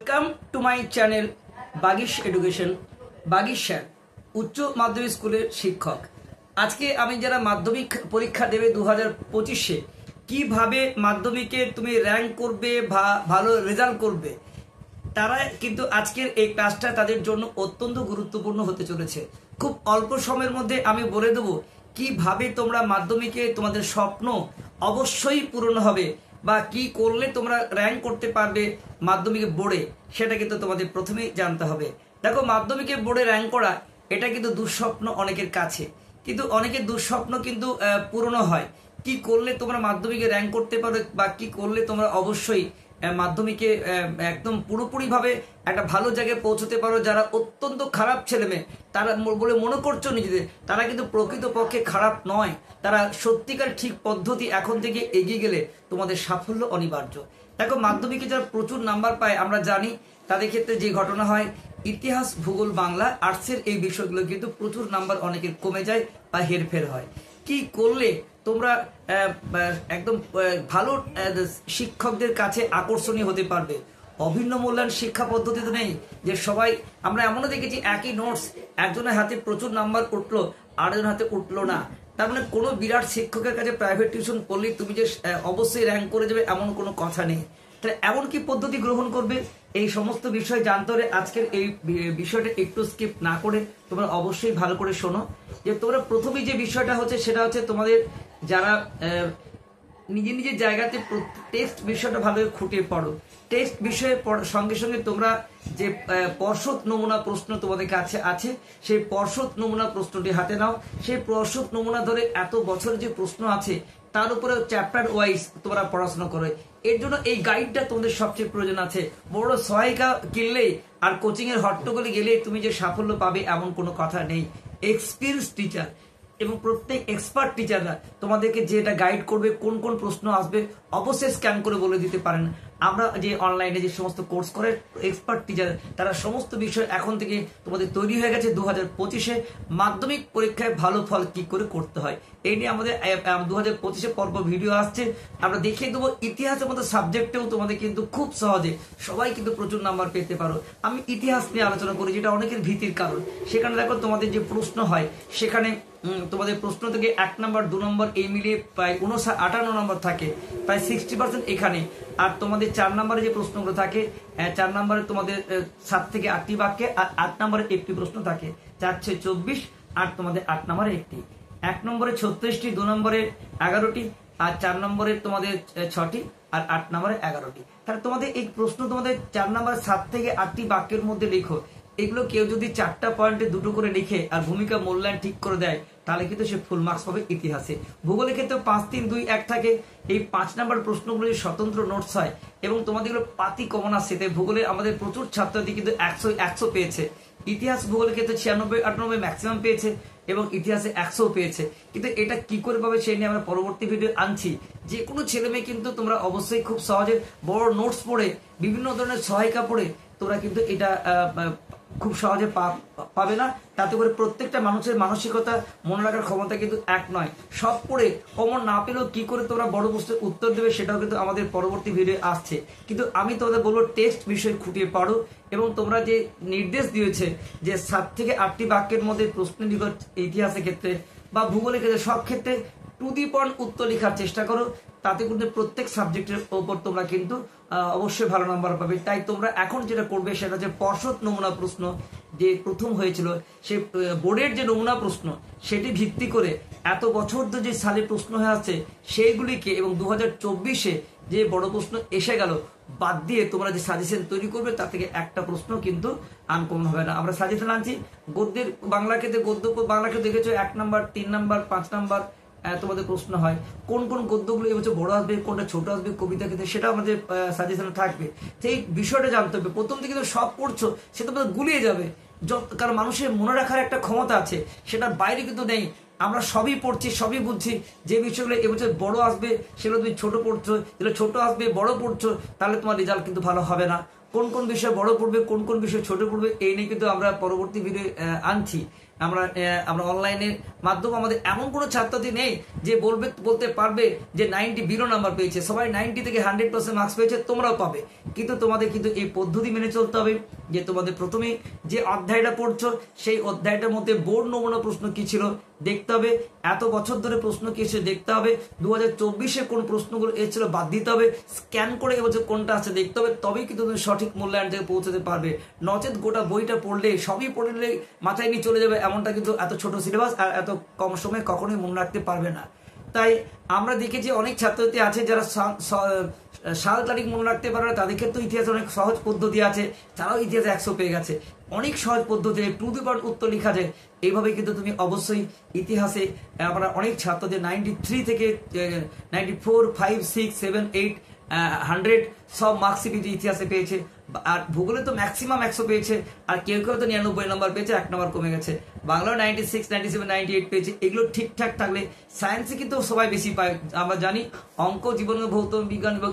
Welcome to my channel Bagish education. Bagish sir উচ্চ মাধ্যমিক স্কুলের শিক্ষক। আজকে আমি যারা মাধ্যমিক পরীক্ষা দেবে 2025-এ কিভাবে মাধ্যমিকে তুমি র্যাঙ্ক করবে বা ভালো রেজাল্ট করবে, তারা কিন্তু আজকের এই ক্লাসটা তাদের জন্য অত্যন্ত গুরুত্বপূর্ণ হতে চলেছে। খুব অল্প সময়ের মধ্যে আমি বলে দেবো কিভাবে তোমরা মাধ্যমিকে তোমাদের স্বপ্ন অবশ্যই পূরণ হবে বা কি করলে তোমরা র্যাঙ্ক করতে পারবে মাধ্যমিকে বোর্ডে, সেটা কিন্তু তোমাদের প্রথমেই জানতে হবে। দেখো, মাধ্যমিকে বোর্ডে র্যাঙ্ক করা এটা কিন্তু দুঃস্বপ্ন অনেকের কাছে, কিন্তু অনেকের দুঃস্বপ্ন কিন্তু পূরণও হয়। কি করলে তোমরা মাধ্যমিকে র্যাঙ্ক করতে পারো বা কি করলে তোমরা অবশ্যই মাধ্যমিকে একদম পুরোপুরিভাবে একটা ভালো জায়গায় পৌঁছতে পারো। যারা অত্যন্ত খারাপ ছেলেমেয়ে তারা বলে মনে করছো নিজেদের, তারা কিন্তু প্রকৃতপক্ষে খারাপ নয়। তারা সত্যিকার ঠিক পদ্ধতি এখন থেকে এগিয়ে গেলে তোমাদের সাফল্য অনিবার্য। দেখো, মাধ্যমিকে যারা প্রচুর নাম্বার পায় আমরা জানি, তাদের ক্ষেত্রে যে ঘটনা হয়, ইতিহাস, ভূগোল, বাংলা, আর্টসের এই বিষয়গুলো কিন্তু প্রচুর নাম্বার অনেকের কমে যায় বা হেরফের হয়। কি করলে তোমরা একদম ভালো শিক্ষকদের কাছে আকর্ষণীয় হতে পারবে? অভিন্ন মূল্যায়ন শিক্ষা পদ্ধতি তো নেই যে সবাই, আমরা এমনও দেখেছি একই নোটস একজনের হাতে প্রচুর নাম্বার উঠলো, আরেকজনের হাতে উঠলো না। তার মানে কোনো বিরাট শিক্ষকের কাছে প্রাইভেট টিউশন পড়লেই তুমি যে অবশ্যই র্যাঙ্ক করে যাবে এমন কোনো কথা নেই। তাহলে এমন কি পদ্ধতি গ্রহণ করবে, এই সমস্ত বিষয় জানতে হলে আজকের এই বিষয়টা একটু স্কিপ না করে তোমরা অবশ্যই ভালো করে শোনো। যে তোমরা প্রথমেই যে বিষয়টা হচ্ছে সেটা হচ্ছে তোমাদের যারা নিজের নিজের জায়গাতে টেস্ট বিষয়টা ভালোভাবে খুঁটিয়ে পড়ো। টেস্ট বিষয়ে সঙ্গে সঙ্গে তোমরা যে পর্ষদ নমুনা প্রশ্ন তোমাদের কাছে আছে, সেই পর্ষদ নমুনা প্রশ্নটি হাতে নাও। সেই পর্ষদ নমুনা ধরে এত বছরের যে প্রশ্ন আছে তার উপরে চ্যাপ্টার ওয়াইজ তোমরা পড়াশোনা করো। এর জন্য এই গাইডটা তোমাদের সবচেয়ে প্রয়োজন আছে। বড় সহায়িকা কিনলেই আর কোচিং এর হট্টগোলে গেলে তুমি যে সাফল্য পাবে এমন কোনো কথা নেই। এক্সপিরিয়েন্স টিচার এবং প্রত্যেক এক্সপার্ট টিচাররা তোমাদেরকে যেটা গাইড করবে, কোন কোন প্রশ্ন আসবে অবশ্যই স্ক্যান করে বলে দিতে পারেন। আমরা যে অনলাইনে যে সমস্ত কোর্স করে এক্সপার্ট টিচার, তারা সমস্ত বিষয় এখন থেকে তোমাদের তৈরি হয়ে গেছে। 2025-এ মাধ্যমিক পরীক্ষায় ভালো ফল কি করে করতে হয় এই নিয়ে আমাদের 2025-এ পর্ব ভিডিও আসছে। আমরা দেখিয়ে দেবো ইতিহাসের মতো সাবজেক্টেও তোমাদের কিন্তু খুব সহজে সবাই কিন্তু প্রচুর নাম্বার পেতে পারো। আমি ইতিহাস নিয়ে আলোচনা করি, যেটা অনেকের ভীতির কারণ। সেখানে দেখো তোমাদের যে প্রশ্ন হয়, সেখানে তোমাদের প্রশ্ন থেকে 1 নম্বর 2 নম্বর এই মিলিয়ে প্রায় 58 নম্বর থাকে, প্রায় 60% এখানে। আর তোমাদের 4 নম্বরে যে প্রশ্নগুলো থাকে, 4 নম্বরে তোমাদের 7 থেকে 8টি বাক্যে, আর 8 নম্বরে একটি প্রশ্ন থাকে। 4 6 24, আর তোমাদের 8 নম্বরে একটি। 1 নম্বরে 36টি, 2 নম্বরে 11টি, আর 4 নম্বরে তোমাদের 6টি, আর 8 নম্বরে 11টি। তাহলে তোমাদের এই প্রশ্ন তোমাদের 4 নম্বরে 7 থেকে 8টি বাক্যের মধ্যে লেখো। এগুলো কেউ যদি 4টা পয়েন্টে 2টো করে লিখে আর ভূমিকা মূল্যায়ন ঠিক করে দেয়, তাহলে কিন্তু সে ফুল মার্কস পাবে ইতিহাসে। ভূগোলের ক্ষেত্রে 5 3 2 1 থাকে। এই 5 নম্বর প্রশ্নগুলো স্বতন্ত্র নোটস হয় এবং তোমাদের এগুলো পাতি কমন আসছে। তাই ভূগোলে আমাদের প্রচুর ছাত্রছাত্রী কিন্তু 100 পেয়েছে। ইতিহাস ভূগোলের ক্ষেত্রে 96 98 ম্যাক্সিমাম পেয়েছে এবং ইতিহাসে 100 পেয়েছে। কিন্তু এটা কি করে পাবে সেই নিয়ে আমরা পরবর্তী ভিডিও আনছি। যে কোনো ছেলে মেয়ে কিন্তু তোমরা অবশ্যই খুব সহজে বড় নোটস পড়ে, বিভিন্ন ধরনের সহায়িকা পড়ে তোমরা কিন্তু এটা খুব সহজে পাবে না। তাতে করে প্রত্যেকটা মানুষের মানসিকতা, মনে রাখার ক্ষমতা কিন্তু এক নয়। সব পড়ে কমন না পেলেও কি করে তোমরা বড় প্রশ্নের উত্তর দেবে সেটাও কিন্তু আমাদের পরবর্তী ভিডিও আসছে। কিন্তু আমি তোমাদের বলবো টেক্সট বিষয় খুঁটিয়ে পড়ো এবং তোমরা যে নির্দেশ দিয়েছে যে 7 থেকে 8টি বাক্যের মধ্যে প্রশ্ন লিখো, ইতিহাসের ক্ষেত্রে বা ভূগোলের ক্ষেত্রে সব ক্ষেত্রে টু দি পয়েন্ট উত্তর লেখার চেষ্টা করো। তাতে কিন্তু প্রত্যেক সাবজেক্টের ওপর তোমরা কিন্তু অবশ্যই ভালো নাম্বার পাবে। তাই তোমরা এখন যেটা করবে সেটা হচ্ছে পর্ষদ নমুনা প্রশ্ন যে প্রথম হয়েছিল, সে বোর্ডের যে নমুনা প্রশ্ন সেটি ভিত্তি করে এত বছর ধরে যে সালে প্রশ্ন হয়ে আসছে সেইগুলিকে, এবং 2024-এ যে বড় প্রশ্ন এসে গেল বাদ দিয়ে তোমরা যে সাজেশন তৈরি করবে তার থেকে একটা প্রশ্ন কিন্তু আনকমন হবে না। আমরা সাজেশন আনছি গদ্যের বাংলা ক্ষেত্রে, গদ্য বাংলা ক্ষেত্রে দেখেছো 1 নম্বর 3 নম্বর 5 নম্বর তোমাদের প্রশ্ন হয়। কোন কোন গদ্যগুলো এবছর বড় আসবে, কোনটা ছোট আসবে কবিতা ক্ষেত্রে, সেটা আমাদের সাজেশনে থাকবে। সেই বিষয়টা জানতে হবে। প্রথম থেকে তো সব পড়ছো সেটা তো গুলিয়ে যাবে, কারণ মানুষের মনে রাখার একটা ক্ষমতা আছে, সেটা বাইরে কিন্তু নেই। আমরা সবই পড়ছি, সবই বুঝছি। যে বিষয়গুলো এবছর বড় আসবে সেগুলো তুমি ছোট পড়ছো, যেগুলো ছোট আসবে বড় পড়ছো, তাহলে তোমার রেজাল্ট কিন্তু ভালো হবে না। কোন কোন বিষয় বড় পড়বে, কোন কোন বিষয় ছোট পড়বে, এই নিয়ে কিন্তু আমরা পরবর্তী ভিডিও আনছি। আমরা আমরা অনলাইনের মাধ্যমে আমাদের এমন কোনো ছাত্রছাত্রী নেই যে বলতে পারবে যে 90 বিলো নাম্বার পেয়েছে। সবাই 90 থেকে 100% মার্কস পেয়েছে, তোমরাও পাবে। কিন্তু তোমাদের কিন্তু এই পদ্ধতি মেনে চলতে হবে যে তোমাদের প্রথমে যে অধ্যায়টা পড়ছো সেই অধ্যায়টার মধ্যে বোর্ড নমুনা প্রশ্ন কি ছিল দেখতে হবে, এত বছর ধরে প্রশ্ন কি এসে দেখতে হবে, 2024-এ কোন প্রশ্নগুলো এসেছিল বাদ দিতে হবে, স্ক্যান করে এবছর কোনটা আছে দেখতে হবে, তবেই কিন্তু তুমি সঠিক মূল্যায়ন থেকে পৌঁছাতে পারবে। নচেত গোটা বইটা পড়লে সবই পড়লে মাথায় নিয়ে চলে যাবে, এমনটা কিন্তু এত ছোট সিলেবাস আর এত কম সময়ে কখনোই মনে রাখতে পারবে না। তাই আমরা দেখেছি অনেক ছাত্রছাত্রী আছে যারা সাল তারিখ মনে রাখতে পারে না, তাদের ক্ষেত্রে ইতিহাসে অনেক সহজ পদ্ধতি আছে, তারাও ইতিহাসে 100 পেয়ে গেছে। অনেক সহজ পদ্ধতি টু দি পয়েন্ট উত্তর লেখা যায়। এইভাবে কিন্তু তুমি অবশ্যই ইতিহাসে আমরা অনেক ছাত্রদের 93 থেকে 94, 5, 6, 7, 8, 100 সব মার্কসই কিন্তু ইতিহাসে পেয়েছে। আর ভূগোলে তো ম্যাক্সিমাম 100 পেয়েছে, আর কেউ কেউ তো 99 নম্বর পেয়েছে, 1 নম্বর কমে গেছে। বাংলাও 96, 97, 98 পেয়েছে। এগুলো ঠিকঠাক থাকলে সায়েন্সে কিন্তু সবাই বেশি পায়। আমরা জানি অঙ্ক, জীবন, ভৌত বিজ্ঞান এবং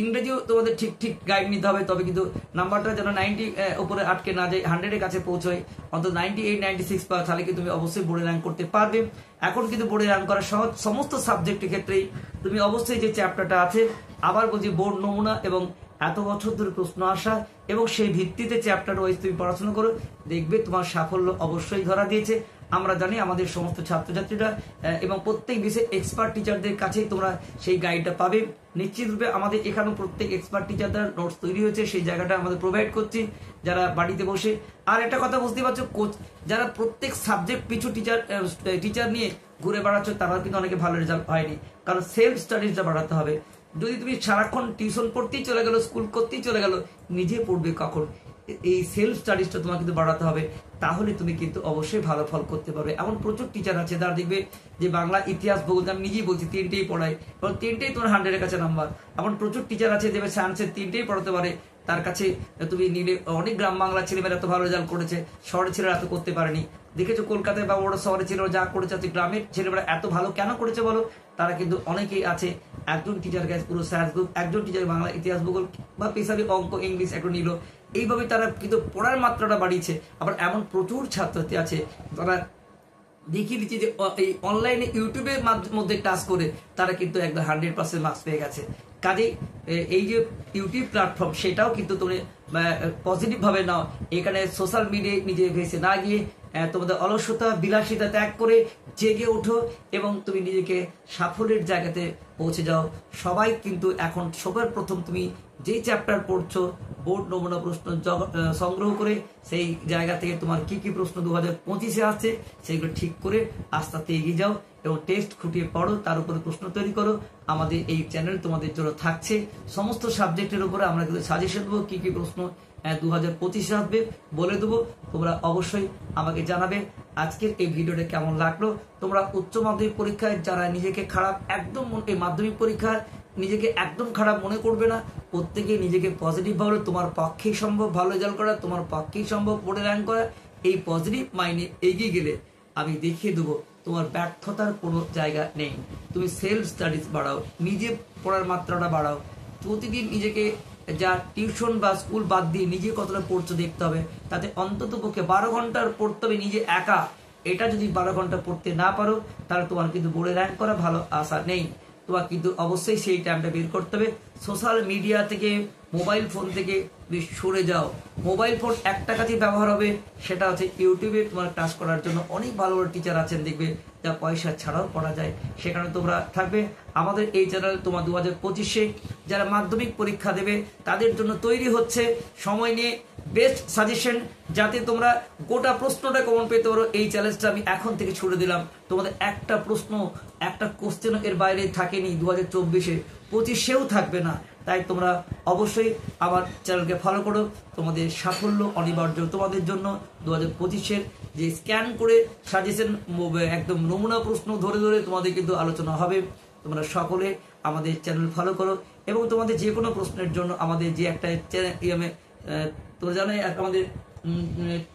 ইংরেজিও তোমাদের ঠিক গাইড নিতে হবে, তবে কিন্তু নাম্বারটা যেন 90 উপরে আটকে না যায়, 100-এর কাছে পৌঁছয়, অন্তত 98, 96 পাও, তাহলে কিন্তু তুমি অবশ্যই বোর্ডে র্যাঙ্ক করতে পারবে। এখন কিন্তু বোর্ডে র্যাঙ্ক করা সহজ সমস্ত সাবজেক্টের ক্ষেত্রেই। তুমি অবশ্যই যে চ্যাপ্টারটা আছে, আবার বলছি, বোর্ড নমুনা এবং এত বছর ধরে প্রশ্ন আসা এবং সেই ভিত্তিতে চ্যাপ্টার ওয়াইজ তুমি পড়াশোনা করো, দেখবে তোমার সাফল্য অবশ্যই ধরা দিয়েছে। আমরা জানি আমাদের সমস্ত ছাত্রছাত্রীরা এবং প্রত্যেক বিষয়ে এক্সপার্ট টিচারদের কাছেই তোমরা সেই গাইডটা পাবে। নিশ্চিতরূপে আমাদের এখানেও প্রত্যেক এক্সপার্ট টিচারদের নোটস তৈরি হয়েছে, সেই জায়গাটা আমাদের প্রোভাইড করছি যারা বাড়িতে বসে। আর একটা কথা বুঝতে পারছো, কোচ যারা প্রত্যেক সাবজেক্ট পিছু টিচার নিয়ে ঘুরে বেড়াচ্ছ, তারা কিন্তু অনেকে ভালো রেজাল্ট হয়নি, কারণ সেলফ স্টাডিজটা বাড়াতে হবে। যদি তুমি সারাক্ষণ টিউশন পড়তেই চলে গেল, স্কুল করতেই চলে গেল, নিজে পড়বে কখন? এই সেলফ স্টাডিজটা তোমাকে কিন্তু বাড়াতে হবে, তাহলে তুমি কিন্তু অবশ্যই ভালো ফল করতে পারবে। এমন প্রচুর টিচার আছে যারা দেখবে যে বাংলা, ইতিহাস, ভূগোল, আমি নিজেই বলছি 3টেই পড়াই এবং 3টেই তোমার 100-এর কাছে নাম্বার। এমন প্রচুর টিচার আছে যে সায়েন্সের 3টেই পড়াতে পারে, তার কাছে তুমি নিলে অনেক গ্রাম বাংলার ছেলেমেয়েরা এত ভালো রেজাল্ট করেছে, শহরের ছেলেরা এত করতে পারেনি। দেখেছো কলকাতায় বা বড় শহরের ছেলেরা যা করেছে, গ্রামের ছেলেমেয়েরা এত ভালো কেন করেছে বলো? তারা কিন্তু অনেকেই আছে, একজন টিচার গেছে পুরো সায়েন্স গ্রুপ, একজন টিচার বাংলা, ইতিহাস, ভূগোল বা পেশারি অঙ্ক, ইংলিশ একটু নিল, এইভাবে তারা কিন্তু পড়ার মাত্রাটা বাড়িয়েছে। আবার এমন প্রচুর ছাত্রছাত্রী আছে তারা দেখিয়ে দিচ্ছি যে এই অনলাইনে ইউটিউবের মধ্যে ক্লাস করে তারা কিন্তু একদম 100% মার্কস পেয়ে গেছে। কাজেই এই যে ইউটিউব প্ল্যাটফর্ম, সেটাও কিন্তু তুমি পজিটিভ ভাবে নাও। এখানে সোশ্যাল মিডিয়ায় নিজে ভেসে না গিয়ে তোমাদের অলসতা, বিলাসিতা ত্যাগ করে জেগে ওঠো এবং তুমি নিজেকে সাফল্যের জায়গাতে পৌঁছে যাও। সবাই কিন্তু এখন সবার প্রথম তুমি যে চ্যাপ্টার পড়ছো, বোর্ড নমুনা প্রশ্ন সংগ্রহ করে সেই জায়গা থেকে তোমার কি কি প্রশ্ন 2025-এ আসছে সেগুলো ঠিক করে আস্তে আস্তে এগিয়ে যাও এবং টেস্ট খুঁটিয়ে পড়ো, তার উপরে প্রশ্ন তৈরি করো। আমাদের এই চ্যানেল তোমাদের জন্য থাকছে, সমস্ত সাবজেক্টের উপরে আমরা কিন্তু সাজেশন দেবো, কি কি প্রশ্ন 2025-এ আসবে বলে দেবো। তোমরা অবশ্যই আমাকে জানাবে আজকের এই ভিডিওটা কেমন লাগলো। তোমরা উচ্চ মাধ্যমিক পরীক্ষায় যারা নিজেকে খারাপ, একদম এই মাধ্যমিক পরীক্ষায় নিজেকে একদম খারাপ মনে করবে না, প্রত্যেকে নিজেকে পজিটিভ ভাবে, তোমার পক্ষেই সম্ভব ভালো রেজাল্ট করা, তোমার পক্ষেই সম্ভব বোর্ডে র্যাঙ্ক করা। এই পজিটিভ মাইন্ডে এগিয়ে গেলে আমি দেখিয়ে দেবো তোমার ব্যর্থতার কোনো জায়গা নেই। তুমি সেলফ স্টাডিজ বাড়াও, নিজে পড়ার মাত্রাটা বাড়াও, প্রতিদিন নিজেকে যা টিউশন বা স্কুল বাদ দিয়ে নিজে কতটা পড়ছো দেখতে হবে, তাতে অন্তত পক্ষে 12 ঘন্টার পড়তে হবে নিজে একা। এটা যদি 12 ঘন্টা পড়তে না পারো, তাহলে তোমার কিন্তু বোর্ডে র্যাঙ্ক করা ভালো আশা নেই। তোমার কিন্তু অবশ্যই সেই টাইমটা বের করতে হবে। সোশ্যাল মিডিয়া থেকে, মোবাইল ফোন থেকে সরে যাও। মোবাইল ফোন একটা কাজে ব্যবহার হবে, সেটা হচ্ছে ইউটিউবে তোমার ক্লাস করার জন্য অনেক ভালো ভালো টিচার আছেন, দেখবে যা পয়সা ছাড়াও পড়া যায়, সেখানে তোমরা থাকবে। আমাদের এই চ্যানেল তোমার 2025-এ যারা মাধ্যমিক পরীক্ষা দেবে তাদের জন্য তৈরি হচ্ছে, সময় নিয়ে বেস্ট সাজেশন, যাতে তোমরা গোটা প্রশ্নটা কমন পেতে পারো। এই চ্যালেঞ্জটা আমি এখন থেকে ছুড়ে দিলাম। তোমাদের একটা প্রশ্ন, একটা কোশ্চেন এর বাইরে থাকেনি 2024-এ, 25-এও থাকবে না। তাই তোমরা অবশ্যই আমার চ্যানেলকে ফলো করো, তোমাদের সাফল্য অনিবার্য তোমাদের জন্য। 2025-এর যে স্ক্যান করে সাজেশন, একদম নমুনা প্রশ্ন ধরে ধরে তোমাদের কিন্তু আলোচনা হবে। তোমরা সকলে আমাদের চ্যানেল ফলো করো এবং তোমাদের যে কোনো প্রশ্নের জন্য আমাদের যে একটা চ্যানেল, তোমরা জানো আমাদের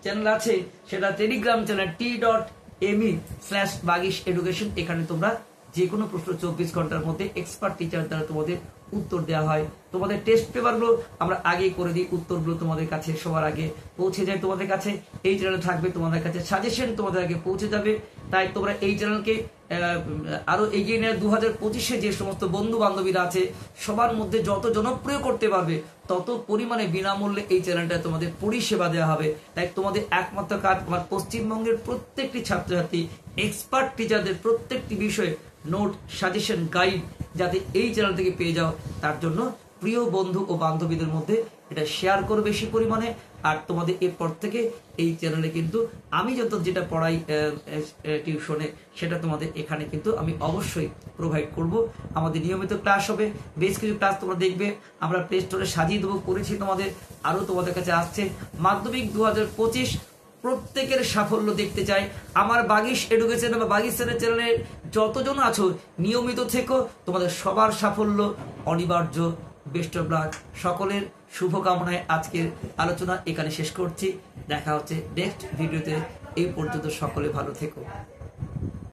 চ্যানেল আছে, সেটা টেলিগ্রাম চ্যানেল t.me/bagishEducation। এখানে তোমরা যে কোনো প্রশ্ন 24 ঘন্টার মধ্যে এক্সপার্ট টিচার দ্বারা তোমাদের উত্তর দেওয়া হয়। তোমাদের টেস্ট পেপারগুলো আমরা আগেই করে দিই, উত্তরগুলো তোমাদের কাছে সবার আগে পৌঁছে যায় তোমাদের কাছে। এই চ্যানেলে থাকবে তোমাদের কাছে সাজেশন তোমাদের আগে পৌঁছে যাবে। তাই তোমরা এই চ্যানেলকে আরো এগিয়ে নেওয়ার 2025-এ যে সমস্ত বন্ধু বান্ধবীরা আছে সবার মধ্যে যত জনপ্রিয় করতে পারবে তত পরিমাণে বিনামূল্যে এই চ্যানেলটা তোমাদের পরিষেবা দেওয়া হবে। তাই তোমাদের একমাত্র কাজ আমার পশ্চিমবঙ্গের প্রত্যেকটি ছাত্রছাত্রী এক্সপার্ট টিচারদের প্রত্যেকটি বিষয়ে নোট, সাজেশন, গাইড যাতে এই চ্যানেল থেকে পেয়ে যাও, তার জন্য প্রিয় বন্ধু ও বান্ধবীদের মধ্যে এটা শেয়ার করো বেশি পরিমাণে। আর তোমাদের এরপর থেকে এই চ্যানেলে কিন্তু আমি যত যেটা পড়াই টিউশনে সেটা তোমাদের এখানে কিন্তু আমি অবশ্যই প্রোভাইড করব। আমাদের নিয়মিত ক্লাস হবে, বেশ কিছু ক্লাস তোমরা দেখবে আমরা প্লে স্টোরে সাজিয়ে দেবো, করেছি তোমাদের, আরও তোমাদের কাছে আসছে। মাধ্যমিক 2025 প্রত্যেকের সাফল্য দেখতে চাই। আমার বাগিশ এডুকেশন বা বাগিশ চ্যানেলের যতজন আছো নিয়মিত থেকো, তোমাদের সবার সাফল্য অনিবার্য। বেস্ট অফ লাক, সকলের শুভকামনায় আজকের আলোচনা এখানে শেষ করছি। দেখা হচ্ছে নেক্সট ভিডিওতে। এই পর্যন্ত সকলে ভালো থেকো।